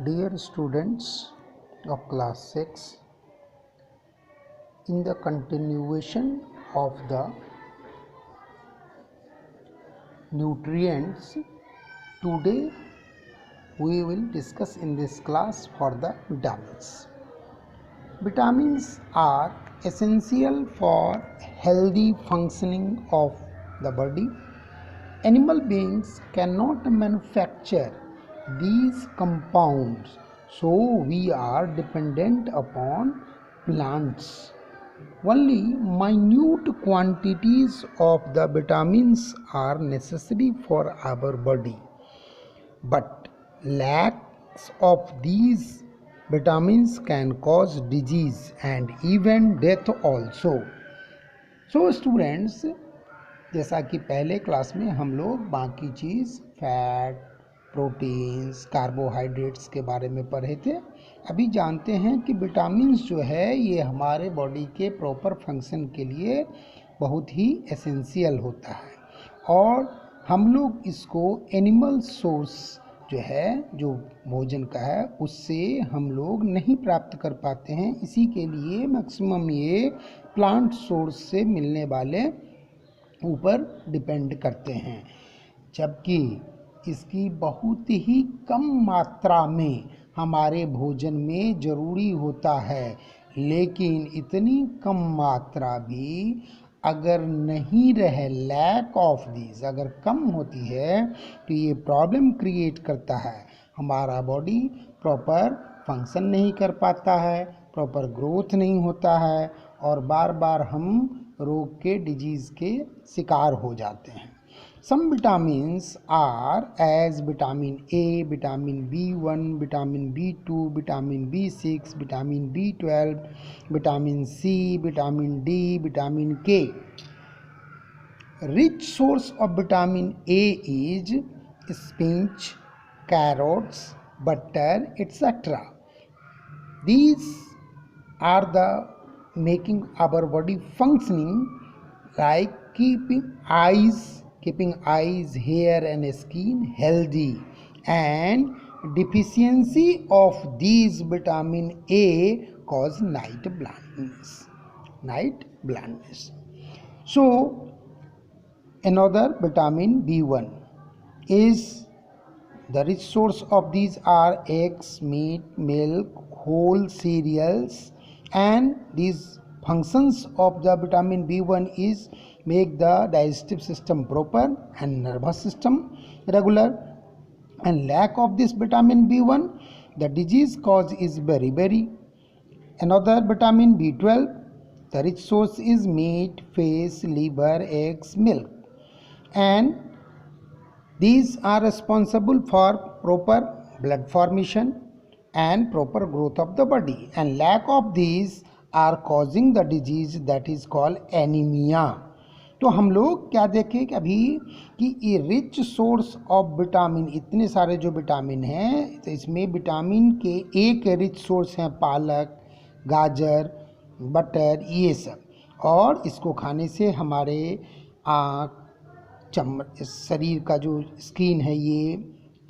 Dear students of class 6, in the continuation of the nutrients, today we will discuss in this class for the vitamins. Vitamins are essential for healthy functioning of the body. Animal beings cannot manufacture these compounds, so we are dependent upon plants. Only minute quantities of the vitamins are necessary for our body, but lacks of these vitamins can cause disease and even death also. So students, जैसा कि पहले class में हम लोग बाकी चीज़ fat, proteins, carbohydrates के बारे में पढ़े थे, अभी जानते हैं कि विटामिन्स जो है ये हमारे बॉडी के प्रॉपर फंक्शन के लिए बहुत ही एसेंशियल होता है और हम लोग इसको एनिमल सोर्स जो है, जो भोजन का है, उससे हम लोग नहीं प्राप्त कर पाते हैं। इसी के लिए मैक्सिमम ये प्लांट सोर्स से मिलने वाले ऊपर डिपेंड करते हैं, जबकि इसकी बहुत ही कम मात्रा में हमारे भोजन में ज़रूरी होता है। लेकिन इतनी कम मात्रा भी अगर नहीं रहे, लैक ऑफ दिस अगर कम होती है, तो ये प्रॉब्लम क्रिएट करता है। हमारा बॉडी प्रॉपर फंक्शन नहीं कर पाता है, प्रॉपर ग्रोथ नहीं होता है और बार बार हम रोग के, डिजीज़ के शिकार हो जाते हैं। Some vitamins are as vitamin A, vitamin B1, vitamin B2, vitamin B6, vitamin B12, vitamin C, vitamin D, vitamin K. Rich source of vitamin A is spinach, carrots, butter, etc. These are the making our body functioning, like keeping eyes, hair and skin healthy, and deficiency of these vitamin A cause night blindness. So another vitamin B1 is the rich source of these are eggs, meat, milk, whole cereals, and these functions of the vitamin B1 is make the digestive system proper and nervous system regular. And lack of this vitamin B1, the disease cause is very. Another vitamin B12, the rich source is meat, fish, liver, eggs, milk, and these are responsible for proper blood formation and proper growth of the body, and lack of these are causing the disease that is called anemia. तो हम लोग क्या देखें कि अभी कि ये rich source of vitamin, इतने सारे जो विटामिन हैं, तो इसमें विटामिन के एक रिच सोर्स हैं पालक, गाजर, बटर, ये सब, और इसको खाने से हमारे आँख, शरीर का जो स्किन है, ये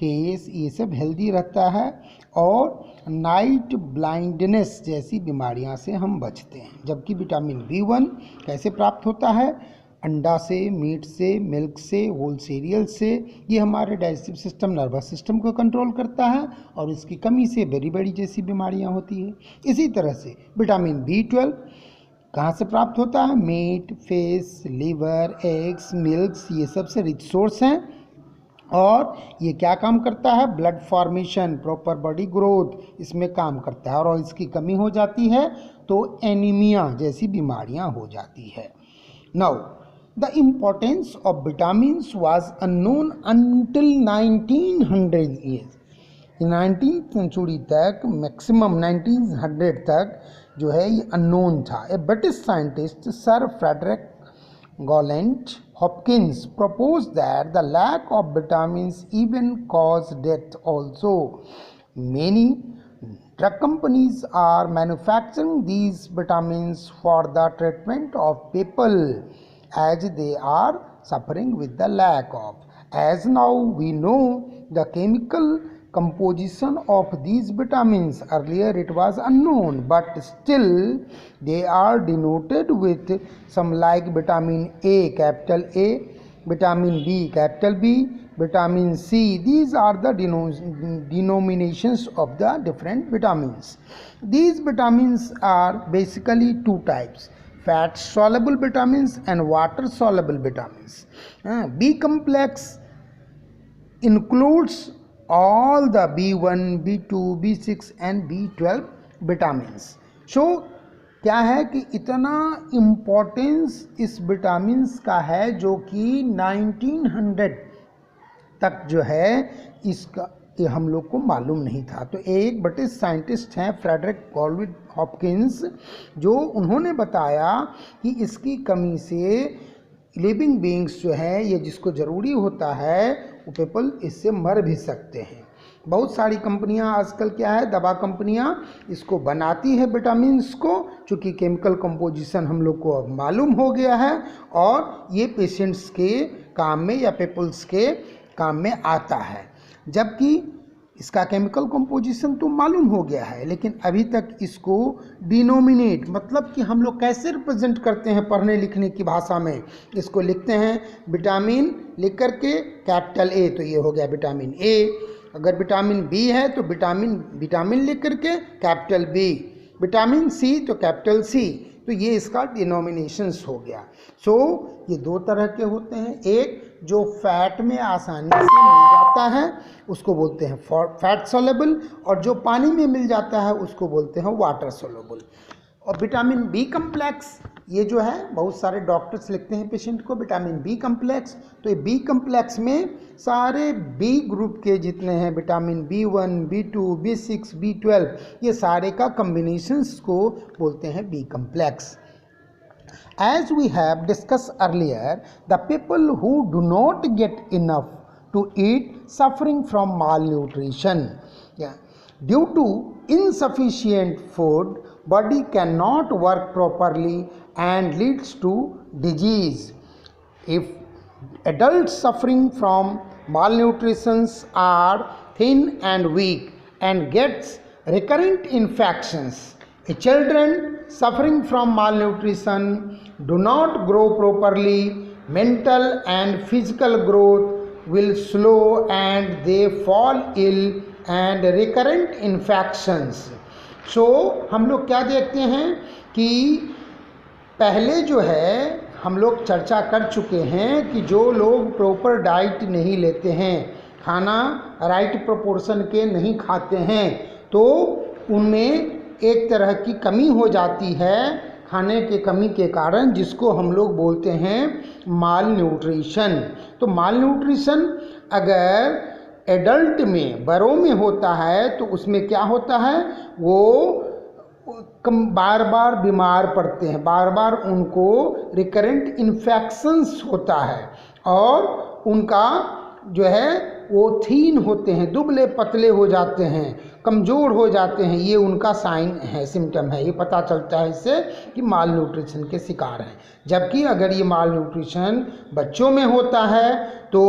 केस, ये सब हेल्दी रहता है और नाइट ब्लाइंडनेस जैसी बीमारियां से हम बचते हैं। जबकि विटामिन B1 कैसे प्राप्त होता है? अंडा से, मीट से, मिल्क से, होल सीरियल से। ये हमारे डाइजेस्टिव सिस्टम, नर्वस सिस्टम को कंट्रोल करता है और इसकी कमी से बेरी जैसी बीमारियां होती है। इसी तरह से विटामिन B12 कहाँ से प्राप्त होता है? Meat, fish, liver, eggs, milk, ये सब से रिच सोर्स हैं और ये क्या काम करता है? Blood formation, proper body growth, इसमें काम करता है। और इसकी कमी हो जाती है तो एनीमिया जैसी बीमारियां हो जाती है। Now the importance of vitamins was unknown until 1900 years. 19th century तक, मैक्सिमम 1900 तक जो है ये अननोन था। A British scientist sir Frederick Gallant Hopkins proposed that the lack of vitamins even cause death also. Many drug companies are manufacturing these vitamins for the treatment of people as they are suffering with the lack of. As now we know, the chemical composition of these vitamins. Earlier it was unknown, but still they are denoted with some like vitamin A, capital A, vitamin B, capital B, vitamin C. These are the denominations of the different vitamins. These vitamins are basically two types: fat soluble vitamins and water soluble vitamins. B complex includes all the B1, B2, B6 and B12 vitamins. So क्या है कि इतना importance इस vitamins का है जो कि 1900 तक जो है इसका ये हम लोग को मालूम नहीं था। तो एक ब्रिटिश साइंटिस्ट हैं फ्रेडरिक कॉलविड हॉपकिंस, जो उन्होंने बताया कि इसकी कमी से लिविंग बींग्स जो है ये जिसको ज़रूरी होता है वो पीपल इससे मर भी सकते हैं। बहुत सारी कंपनियां आजकल क्या है, दवा कंपनियां इसको बनाती है विटामिन्स को, चूँकि केमिकल कंपोजिशन हम लोग को अब मालूम हो गया है और ये पेशेंट्स के काम में या पीपल्स के काम में आता है। जबकि इसका केमिकल कंपोजिशन तो मालूम हो गया है, लेकिन अभी तक इसको डिनोमिनेट मतलब कि हम लोग कैसे रिप्रेजेंट करते हैं पढ़ने लिखने की भाषा में, इसको लिखते हैं विटामिन लिख करके कैपिटल ए, तो ये हो गया विटामिन ए। अगर विटामिन बी है तो विटामिन लिख करके कैपिटल बी, विटामिन सी तो कैपिटल सी, तो ये इसका डिनोमिनेशंस हो गया। सो ये दो तरह के होते हैं, एक जो फैट में आसानी से मिल जाता है उसको बोलते हैं फैट सोलेबल, और जो पानी में मिल जाता है उसको बोलते हैं वाटर सोलेबल। और विटामिन बी कम्प्लेक्स ये जो है बहुत सारे डॉक्टर्स लिखते हैं पेशेंट को विटामिन बी कम्प्लेक्स, तो ये बी कम्प्लेक्स में सारे बी ग्रुप के जितने हैं vitamin B1, B2, B6, B12 ये सारे का कम्बिनेशंस को बोलते हैं B complex. As we have discussed earlier, the people who do not get enough to eat suffering from malnutrition. Due to insufficient food, body cannot work properly and leads to disease. If adults suffering from malnutrition are thin and weak and gets recurrent infections, children suffering from malnutrition do not grow properly, mental and physical growth will slow and they fall ill and recurrent infections. So हम लोग क्या देखते हैं कि पहले जो है हम लोग चर्चा कर चुके हैं कि जो लोग प्रॉपर डाइट नहीं लेते हैं, खाना राइट प्रोपोर्शन के नहीं खाते हैं, तो उनमें एक तरह की कमी हो जाती है खाने के कमी के कारण, जिसको हम लोग बोलते हैं माल न्यूट्रिशन। तो माल न्यूट्रिशन अगर एडल्ट में बड़ों में होता है तो उसमें क्या होता है, वो बार बार बीमार पड़ते हैं, बार बार उनको रिकरेंट इन्फेक्शंस होता है और उनका जो है वो थीन होते हैं, दुबले पतले हो जाते हैं, कमज़ोर हो जाते हैं। ये उनका साइन है, सिम्टम है, ये पता चलता है इससे कि माल न्यूट्रिशन के शिकार हैं। जबकि अगर ये माल न्यूट्रिशन बच्चों में होता है तो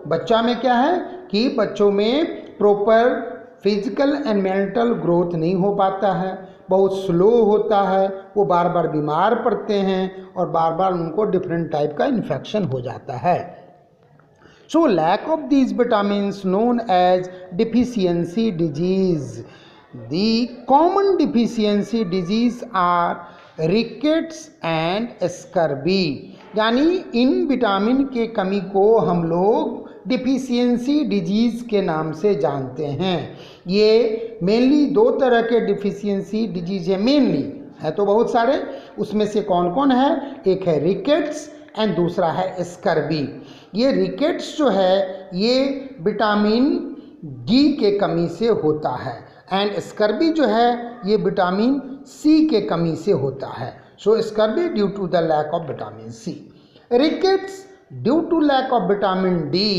बच्चा में क्या है कि बच्चों में proper physical and mental growth नहीं हो पाता है, बहुत स्लो होता है, वो बार बार बीमार पड़ते हैं और बार बार उनको डिफरेंट टाइप का इन्फेक्शन हो जाता है। So lack of these vitamins known as deficiency disease. The common deficiency disease are rickets and scurvy. यानी इन विटामिन के कमी को हम लोग डिफिशियंसी डिजीज़ के नाम से जानते हैं। ये मेनली दो तरह के डिफिशियंसी डिजीज़ है, मेनली है तो बहुत सारे, उसमें से कौन कौन है, एक है रिकेट्स एंड दूसरा है स्कर्वी। ये रिकेट्स जो है ये विटामिन डी के कमी से होता है एंड स्कर्वी जो है ये विटामिन सी के कमी से होता है। So scurvy due to the lack of vitamin C, rickets due to lack of vitamin D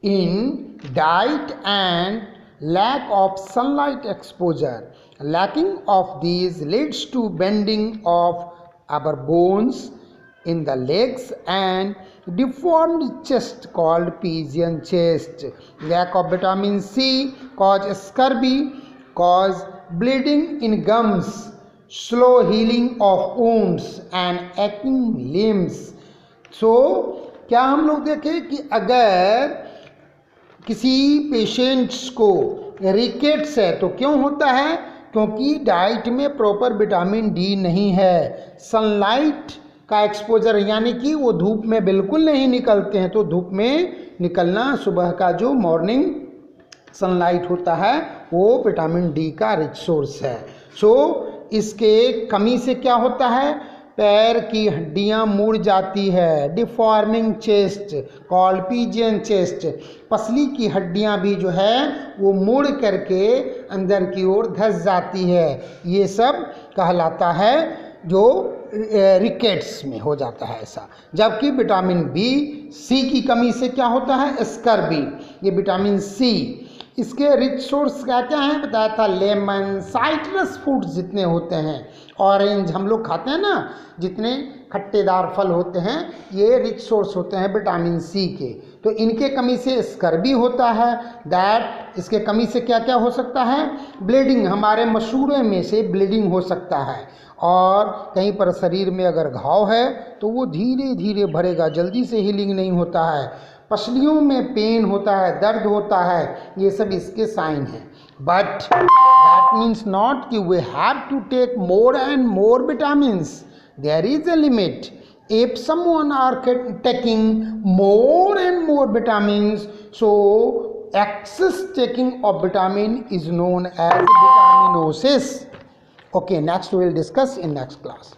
in diet and lack of sunlight exposure. Lacking of these leads to bending of our bones in the legs and deformed chest called pigeon chest. Lack of vitamin C cause scurvy, cause bleeding in gums, slow healing of wounds and aching limbs. So क्या हम लोग देखें कि अगर किसी patients को rickets है तो क्यों होता है? क्योंकि डाइट में प्रॉपर विटामिन डी नहीं है, सनलाइट का एक्सपोजर यानी कि वो धूप में बिल्कुल नहीं निकलते हैं, तो धूप में निकलना, सुबह का जो मॉर्निंग सनलाइट होता है वो विटामिन डी का रिच सोर्स है. सो इसके कमी से क्या होता है? पैर की हड्डियां मुड़ जाती है, deforming chest called pigeon chest. पसली की हड्डियां भी जो है वो मुड़ करके अंदर की ओर धंस जाती है. ये सब कहलाता है जो रिकेट्स में हो जाता है ऐसा. जबकि विटामिन बी सी की कमी से क्या होता है? स्कर्वी. ये विटामिन सी, इसके रिच सोर्स क्या क्या हैं बताया था? लेमन, साइट्रस फ्रूट्स जितने होते हैं, ऑरेंज हम लोग खाते हैं ना, जितने खट्टेदार फल होते हैं, ये रिच सोर्स होते हैं विटामिन सी के. तो इनके कमी से स्कर्वी होता है. दैट इसके कमी से क्या क्या हो सकता है? ब्लीडिंग, हमारे मसूड़े में से ब्लीडिंग हो सकता है. और कहीं पर शरीर में अगर घाव है तो वो धीरे धीरे भरेगा, जल्दी से हीलिंग नहीं होता है. पसलियों में पेन होता है, दर्द होता है, ये सब इसके साइन हैं. बट दैट मीन्स नॉट कि we have to take more and more vitamins. There is a limit. If someone are taking more and more vitamins, so excess taking of vitamin is known as vitaminosis. Okay, next we will discuss in next class.